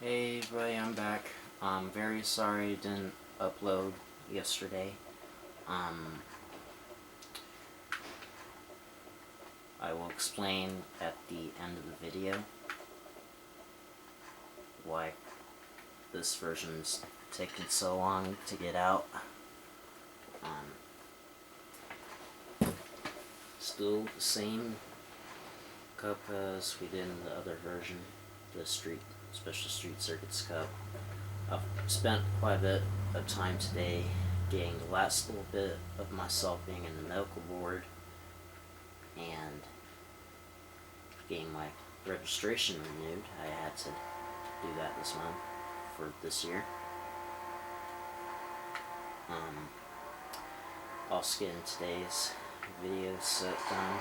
Hey everybody, I'm back. I'm very sorry I didn't upload yesterday. I will explain at the end of the video why this version's taking so long to get out. Still the same cup as we did in the other version, the Special Street Circuits Cup. I've spent quite a bit of time today getting the last little bit of myself being in the medical board and getting my registration renewed. I had to do that this month for this year. Also getting today's video set done,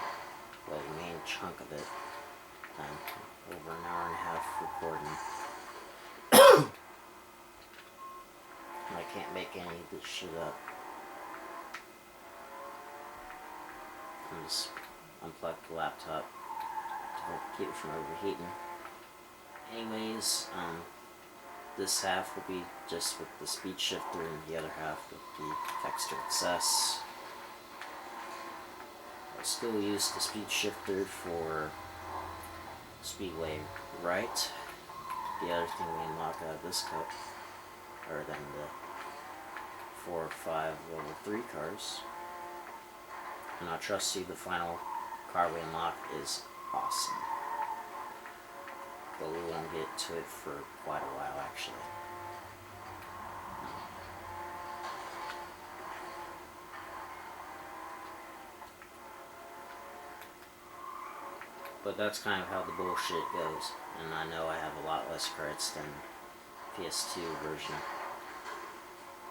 well, the main chunk of it done. Over an hour and a half recording. I can't make any of this shit up. I just unplugged the laptop to keep it from overheating. Anyways, this half will be just with the speed shifter and the other half with the Fexter XS. I still use the speed shifter for Speedway right. The other thing we unlock out of this cup are then the 4 or 5 level 3 cars. And I trust you, the final car we unlock is awesome. But we won't get to it for quite a while, actually. But that's kind of how the bullshit goes. And I know I have a lot less credits than PS2 version.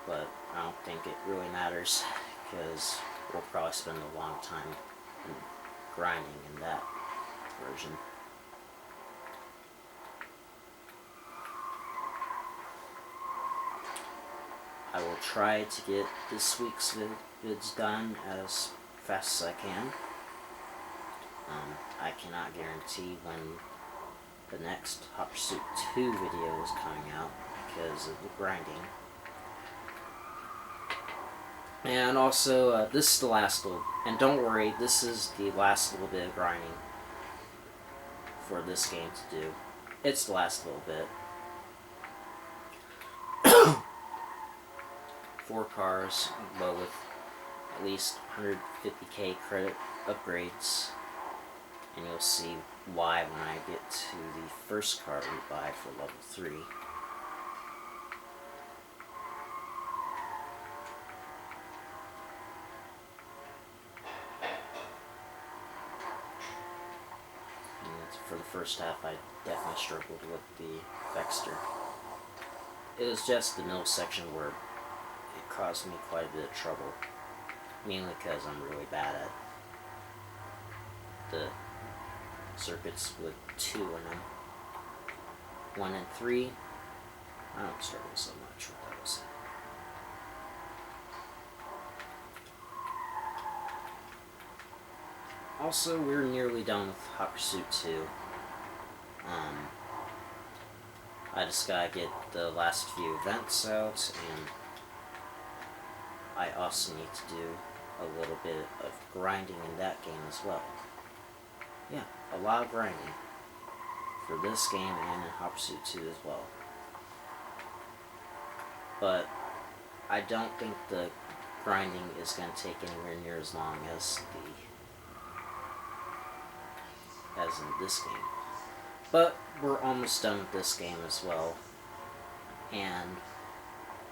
But I don't think it really matters, because we'll probably spend a long time grinding in that version. I will try to get this week's vids done as fast as I can. I cannot guarantee when the next Hot Pursuit 2 video is coming out because of the grinding. And also, this is the last little, and don't worry, this is the last little bit of grinding for this game to do. It's the last little bit. 4 cars, but with at least 150k credit upgrades. And you'll see why when I get to the first car we buy for level 3. For the first half, I definitely struggled with the Fexter. It was just the middle section where it caused me quite a bit of trouble. Mainly because I'm really bad at the circuits with 2 in them. 1 and 3, I don't struggle so much with those. Also, we're nearly done with Hot Pursuit 2. I just gotta get the last few events out, and I also need to do a little bit of grinding in that game as well. Yeah, a lot of grinding for this game and in Hot Pursuit 2 as well. But I don't think the grinding is going to take anywhere near as long as in this game. But we're almost done with this game as well. And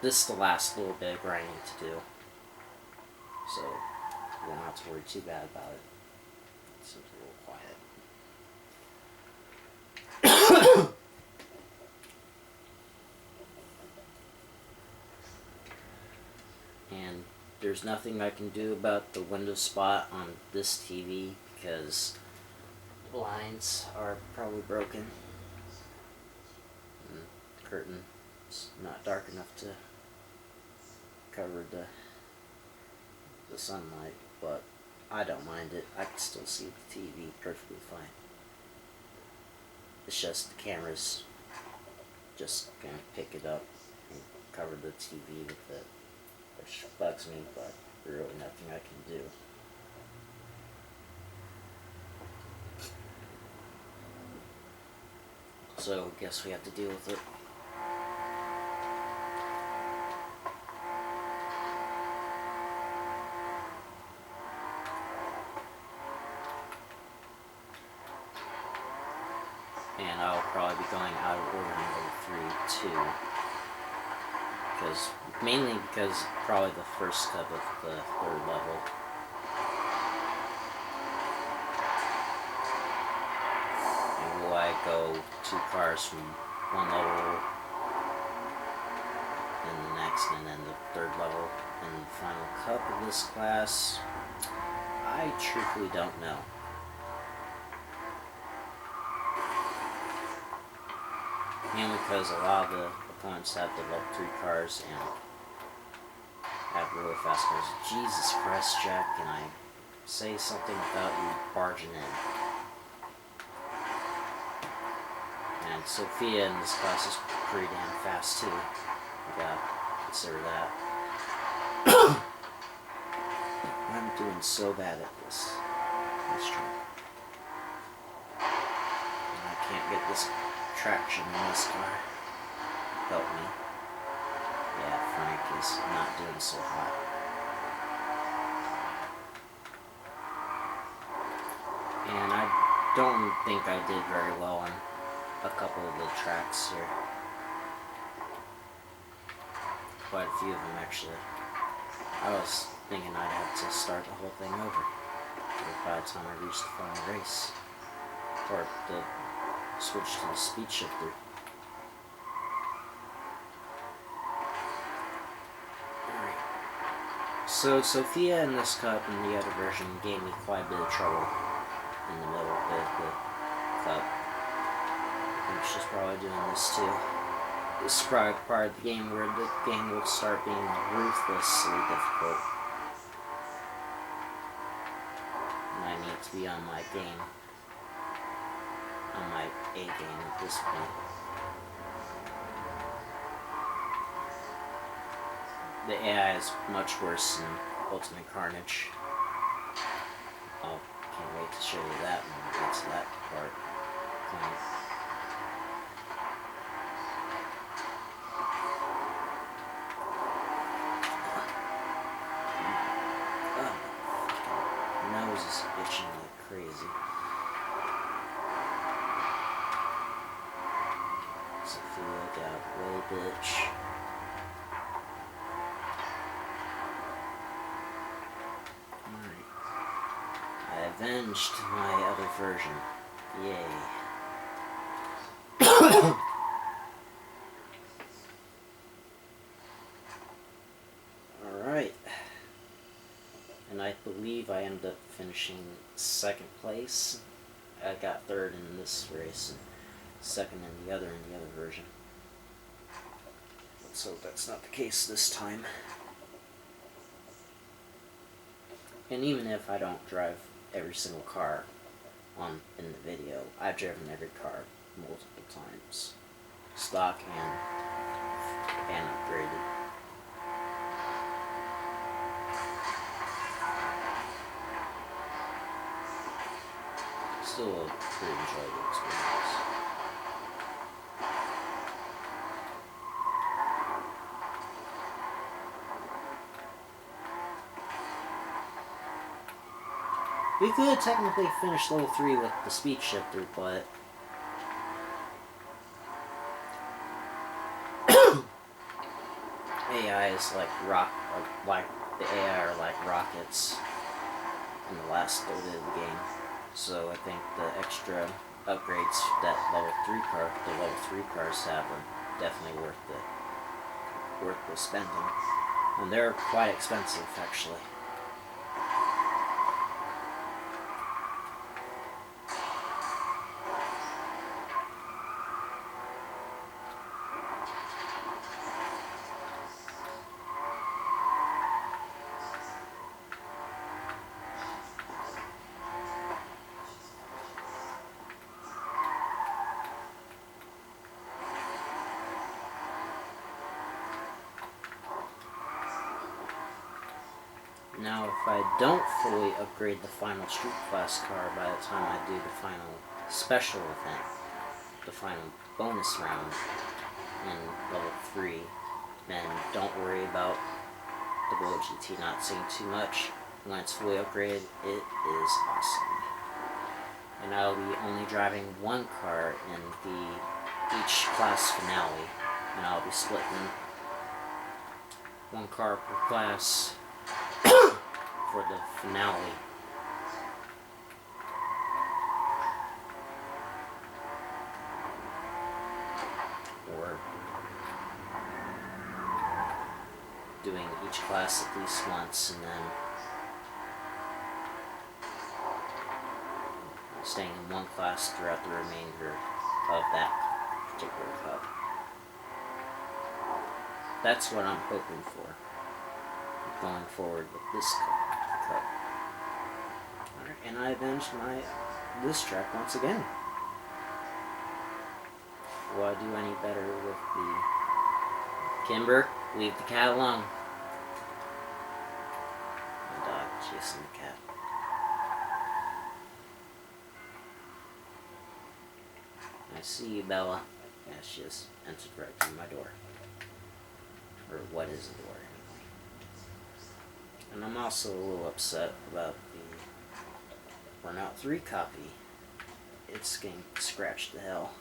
this is the last little bit of grinding to do. So you won't have to worry too bad about it. It's a little quiet. And there's nothing I can do about the window spot on this TV because the blinds are probably broken. And the curtain is not dark enough to cover the sunlight, but I don't mind it. I can still see the TV perfectly fine. It's just the camera's just gonna pick it up and cover the TV with it, which bugs me, but there's really nothing I can do. So I guess we have to deal with it. And I'll probably be going out of order in level 3 too. Mainly because probably the first cup of the 3rd level. And will I go 2 cars from one level and the next, and then the 3rd level and the final cup of this class? I truthfully don't know. Mainly because a lot of the opponents have the level 3 cars and have really fast cars. Jesus Christ, Jack, can I say something without you barging in? And Sophia in this class is pretty damn fast too. You gotta consider that. I'm doing so bad at this. Let's try. And I can't get this traction in this car. Help me. Yeah, Frank is not doing so hot. And I don't think I did very well on a couple of the tracks here. Quite a few of them, actually. I was thinking I'd have to start the whole thing over by the time I reached the final race. Or the switch to the speed shifter. So Sophia in this cup and the other version gave me quite a bit of trouble in the middle of the cup. And she's probably doing this too. This is probably part of the game where the game will start being ruthlessly difficult. And I need to be on my game. On my A game at this point. The AI is much worse than Ultimate Carnage. Oh, can't wait to show you that when we get to that part. My nose is itching like crazy. Sophia, get out of the way, bitch. Avenged my other version. Yay. Alright. And I believe I ended up finishing 2nd place. I got 3rd in this race and 2nd in the other version. Let's hope that's not the case this time. And even if I don't drive every single car in the video, I've driven every car multiple times, stock and upgraded. Still a pretty enjoyable experience. We could technically finish level 3 with the speed shifter, but AI is like the AI are like rockets in the last little bit of the game. So I think the extra upgrades that the level 3 cars have are definitely worth the spending. And they're quite expensive, actually. Now, if I don't fully upgrade the final street class car by the time I do the final special event, the final bonus round in level 3, then don't worry about the Bullet GT not seeing too much. When it's fully upgraded, it is awesome. And I'll be only driving one car in each class finale, and I'll be splitting one car per class for the finale. Or doing each class at least once and then staying in one class throughout the remainder of that particular cup. That's what I'm hoping for going forward with this cup. Alright, and I avenged this track once again. Will I do any better with the Kimber? Leave the cat alone. My dog chasing the cat. I see you, Bella. Yeah, she just entered right through my door. Or what is a door, anyway. And I'm also a little upset about the Burnout 3 copy. It's getting scratched to hell.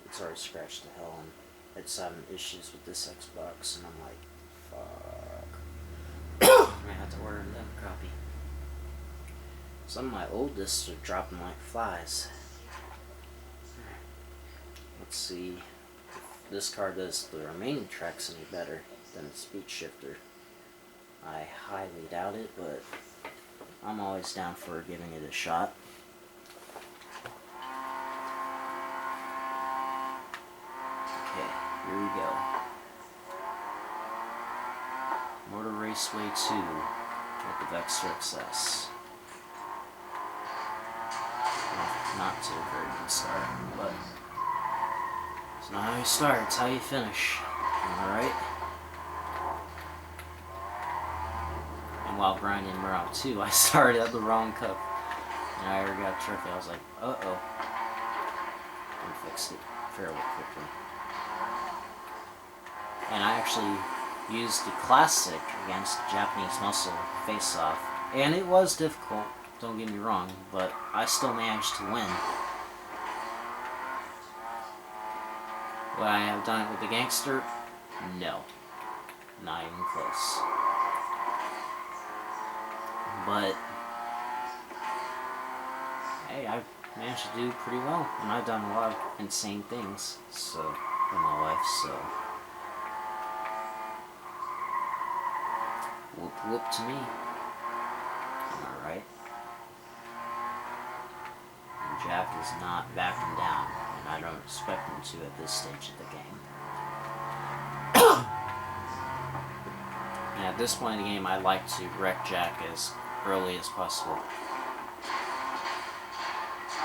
It's already scratched to hell, and it's having issues with this Xbox, and I'm like, fuck. I have to order another copy. Some of my old discs are dropping like flies. Let's see if this car does the remaining tracks any better than the Speed Shifter. I highly doubt it, but I'm always down for giving it a shot. Okay, here we go. Motor Raceway 2 with the Vector XS. Not to a very good start, but it's not how you start, it's how you finish. Alright? And while grinding round 2, I started at the wrong cup. And I already got a trophy. I was like, uh-oh. And fixed it fairly quickly. And I actually used the classic against Japanese Muscle face-off. And it was difficult, don't get me wrong, but I still managed to win. Would I have done it with the Gangster? No. Not even close. But hey, I managed to do pretty well, and I've done a lot of insane things in my life, so whoop whoop to me. Am I right? And Jack is not backing down, and I don't expect him to at this stage of the game. And at this point in the game, I like to wreck Jack as early as possible.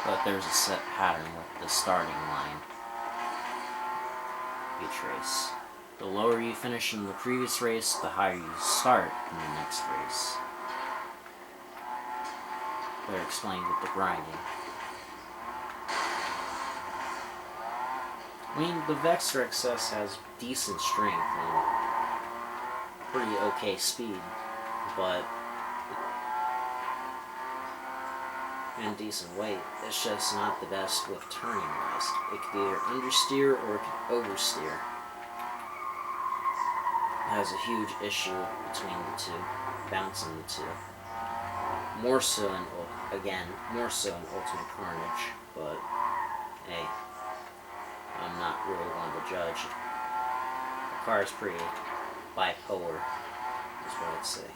But there's a set pattern with the starting line each race. The lower you finish in the previous race, the higher you start in the next race. They're explained with the grinding. I mean, the Vector XS has decent strength and pretty okay speed, but and decent weight. It's just not the best with turning wise. It could either understeer or it could oversteer. It has a huge issue between the two, bouncing the two. More so in Ultimate Carnage, but hey, I'm not really one to judge. The car is pretty bipolar, is what I'd say.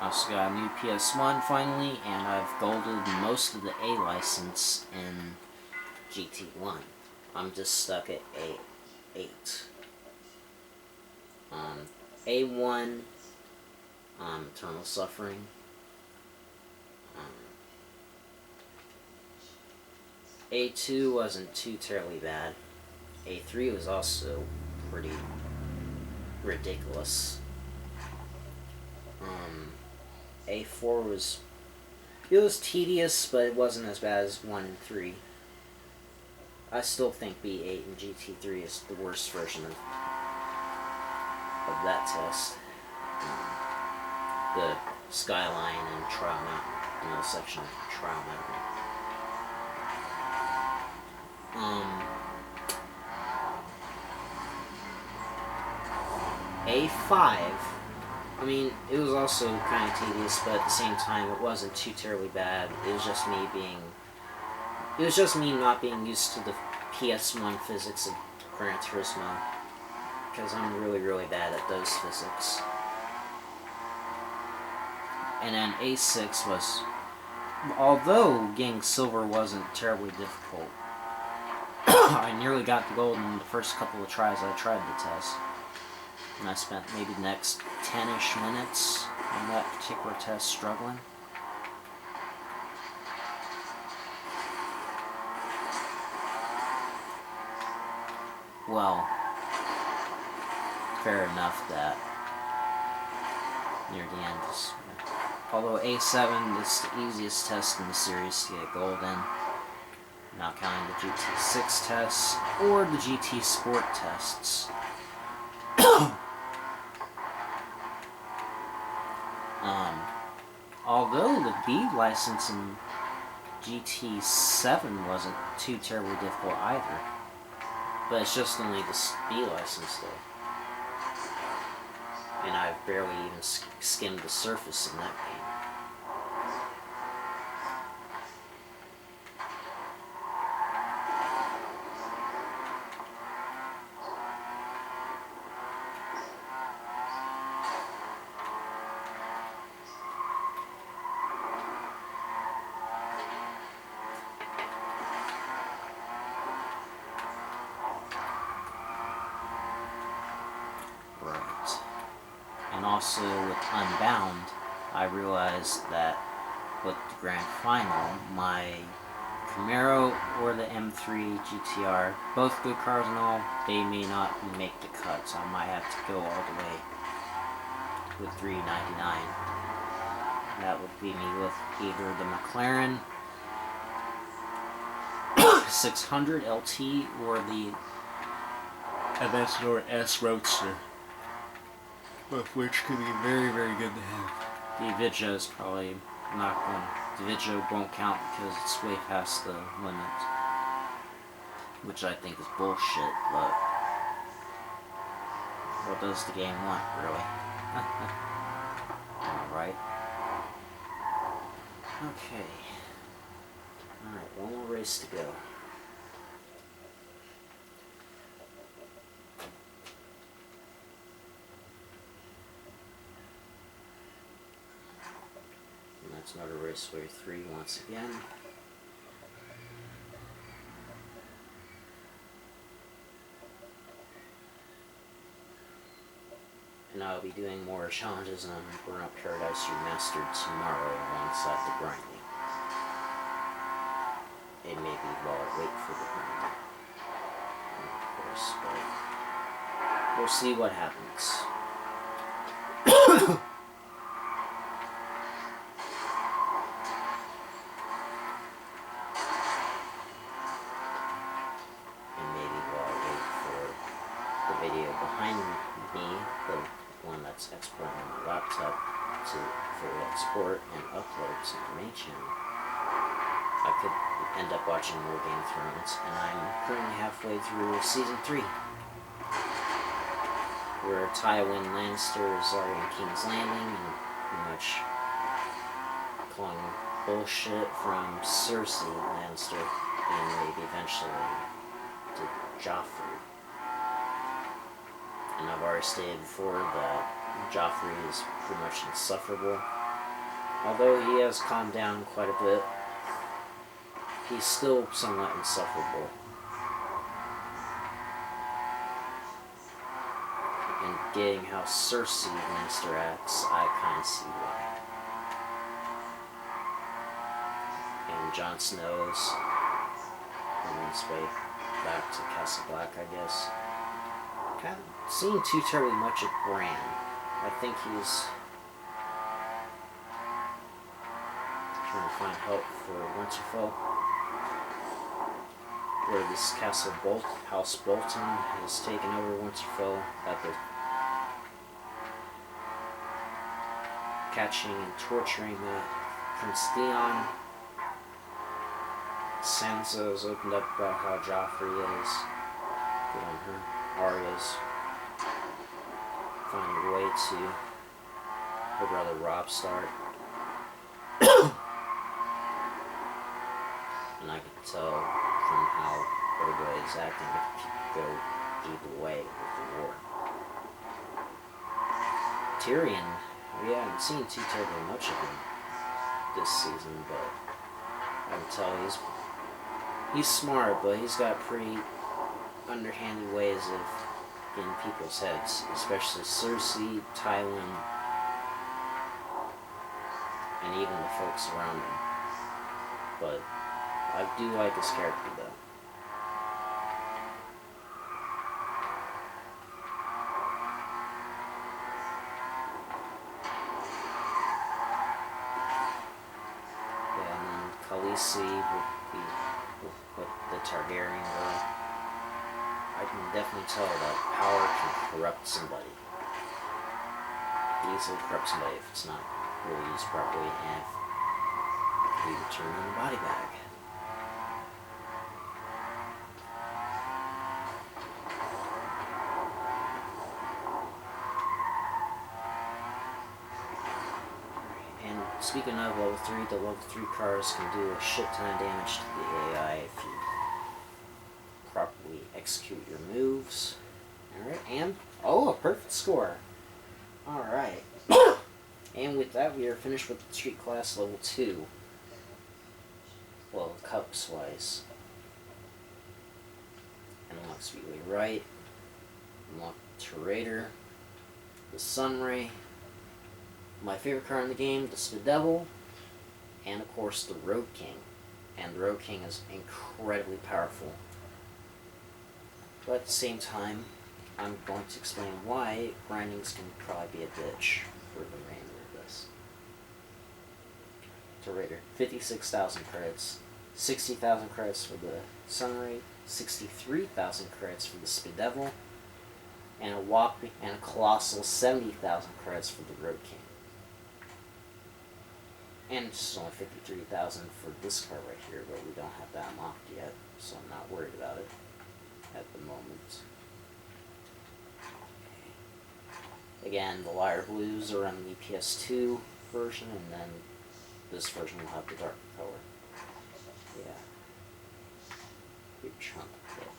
I also got a new PS1 finally, and I've golded most of the A license in GT1. I'm just stuck at A8. A1, Eternal Suffering. A2 wasn't too terribly bad. A3 was also pretty ridiculous. A4 was tedious, but it wasn't as bad as 1 and 3. I still think B8 and GT3 is the worst version of that test. The Skyline and Trial Mountain, the middle section of Trial Mountain. A5, I mean, it was also kind of tedious, but at the same time, it wasn't too terribly bad. It was just me not being used to the PS1 physics of Gran Turismo, because I'm really, really bad at those physics. And then A6 was, although getting silver wasn't terribly difficult, I nearly got the gold in the first couple of tries I tried the test. And I spent maybe the next 10-ish minutes on that particular test struggling. Well, fair enough that near the end, although A7 is the easiest test in the series to get gold in, not counting the GT6 tests or the GT Sport tests. Although the B license in GT7 wasn't too terribly difficult either. But it's just only the B license though. And I've barely even skimmed the surface in that game. And also with Unbound, I realized that with the Grand Final, my Camaro or the M3 GTR, both good cars and all, they may not make the cut, so I might have to go all the way with $399. That would be me with either the McLaren 600 LT or the Aventador S Roadster. Both which could be very, very good to have. The Vidja is probably not going. The Vidja won't count because it's way past the limit, which I think is bullshit. But what does the game want, really? All right. Okay. All right. One more race to go. That's Motor Raceway 3 once again. And I'll be doing more challenges on Burnout Paradise Remastered tomorrow alongside the grinding. It may be while I wait for the grinding, of course, but we'll see what happens. Exporting on my laptop to fully export and upload to the main channel, I could end up watching more Game of Thrones, and I'm currently halfway through Season 3, where Tywin Lannister is already in King's Landing and pretty much calling bullshit from Cersei Lannister and maybe eventually to Joffrey. And I've already stated before that Joffrey is pretty much insufferable, although he has calmed down quite a bit. he's still somewhat insufferable. And getting how Cersei Lannister acts, I kind of see why. And Jon Snow's on his way back to Castle Black, I guess. Kind of seeing too terribly much of Bran. I think he's trying to find help for Winterfell, where this House Bolton has taken over Winterfell at the catching and torturing Prince Theon. Sansa's opened up about how Joffrey is. Good on her. Arya's finding a way to her brother Robb Stark. And I could tell from how everybody's acting it could go either way with the war. Tyrion, we haven't seen too terribly much of him this season, but I can tell he's smart, but he's got pretty underhanded ways of getting people's heads, especially Cersei, Tywin, and even the folks around him. But I do like his character, though. Yeah, and then Khaleesi with the Targaryen girl. I can definitely tell that power can corrupt somebody. Easily corrupt somebody if it's not really used properly, and if you return in the body bag. And speaking of level 3, the level 3 cars can do a shit ton of damage to the AI if you properly execute your moves. Alright, and a perfect score. Alright. And with that, we are finished with the street class level 2. Well, cups wise. Unlock Speedway Right. Unlock Turator. The Sunray. My favorite card in the game, the Spidevil. And of course, the Road King. And the Road King is incredibly powerful. But at the same time, I'm going to explain why grindings can probably be a bitch for the remainder of this. Turator, 56,000 credits, 60,000 credits for the Sunray, 63,000 credits for the Spidevil, and a colossal 70,000 credits for the Road King. And it's just only 53,000 for this card right here, but we don't have that unlocked yet, so I'm not worried about it at the moment. Again, the Liar Blues are on the PS2 version, and then this version will have the darker color. Yeah. Big chunk of it.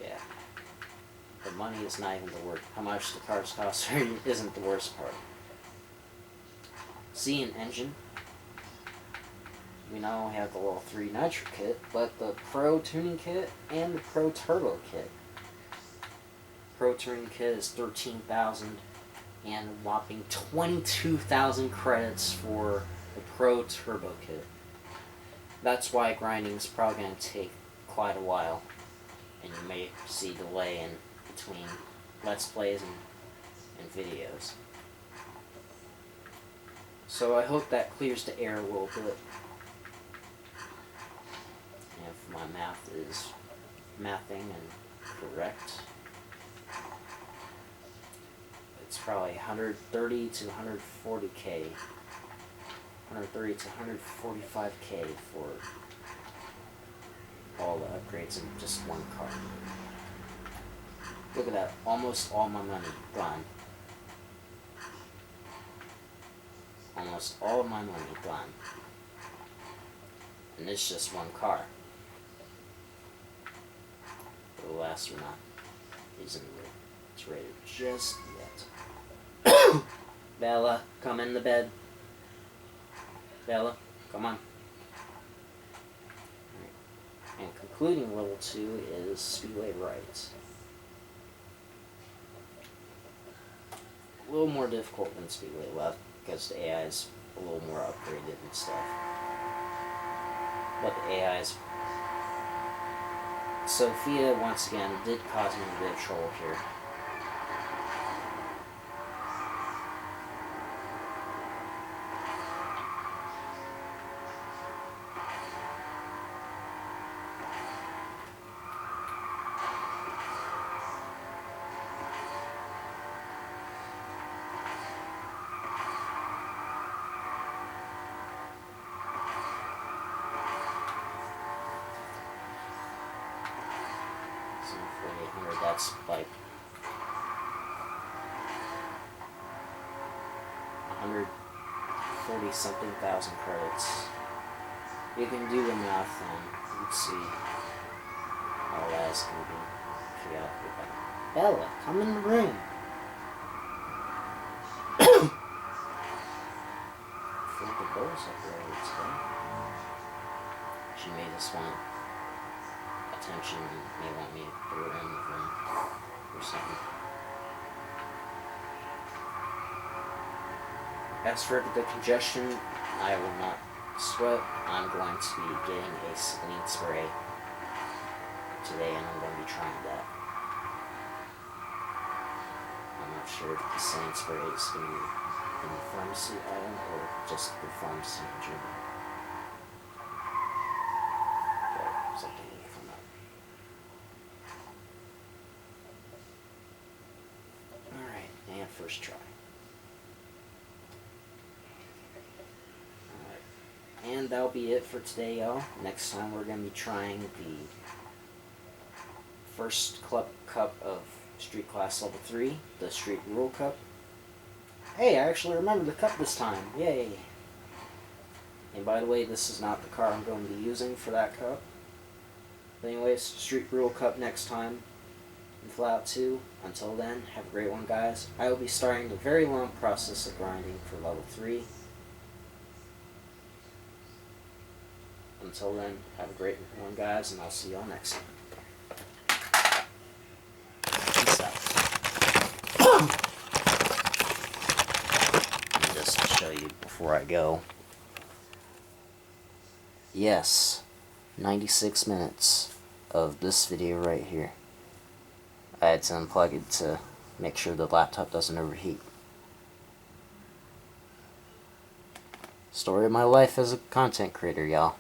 Yeah. The money is not even the worst. How much the cars cost isn't the worst part. See an engine. We not only have the level 3 Nitro kit, but the Pro Tuning kit and the Pro Turbo kit. Pro Tuning kit is 13,000 and a whopping 22,000 credits for the Pro Turbo kit. That's why grinding is probably going to take quite a while, and you may see delay in between Let's Plays and videos. So I hope that clears the air a little bit. And if my math is mathing and correct, it's probably 130 to 140k. 130 to 145k for all the upgrades in just one car. Look at that, almost all my money gone. Almost all of my money gone. And it's just one car. The last one not isn't rated just yet. Bella, come in the bed. Bella, come on. And concluding level 2 is Speedway Rights. A little more difficult than Speedway Left because the AI is a little more upgraded and stuff. But the AI's Sophia, once again, did cause me a bit of trouble here. That's like 140 something thousand credits. You can do the math and let's see how that's gonna be chaotic. Bella, come in the room. I think the bowl's up early today. She may just want attention and may want me to put her in the room or something. As for the congestion, I will not sweat. I'm going to be getting a saline spray today and I'm going to be trying that. I'm not sure if the saline spray is going to be in the pharmacy item or just the pharmacy in general. But something will come up. Alright, and first try. Alright, and that'll be it for today, y'all. Next time we're going to be trying the first cup of Street Class Level 3, the Street Rule Cup. Hey, I actually remembered the cup this time. Yay! And by the way, this is not the car I'm going to be using for that cup. But anyways, Street Rule Cup next time in Flatout 2. Until then, have a great one, guys. I will be starting the very long process of grinding for Level 3. Until then, have a great one, guys, and I'll see y'all next time. Peace out. Just to show you before I go. Yes, 96 minutes of this video right here. I had to unplug it to make sure the laptop doesn't overheat. Story of my life as a content creator, y'all.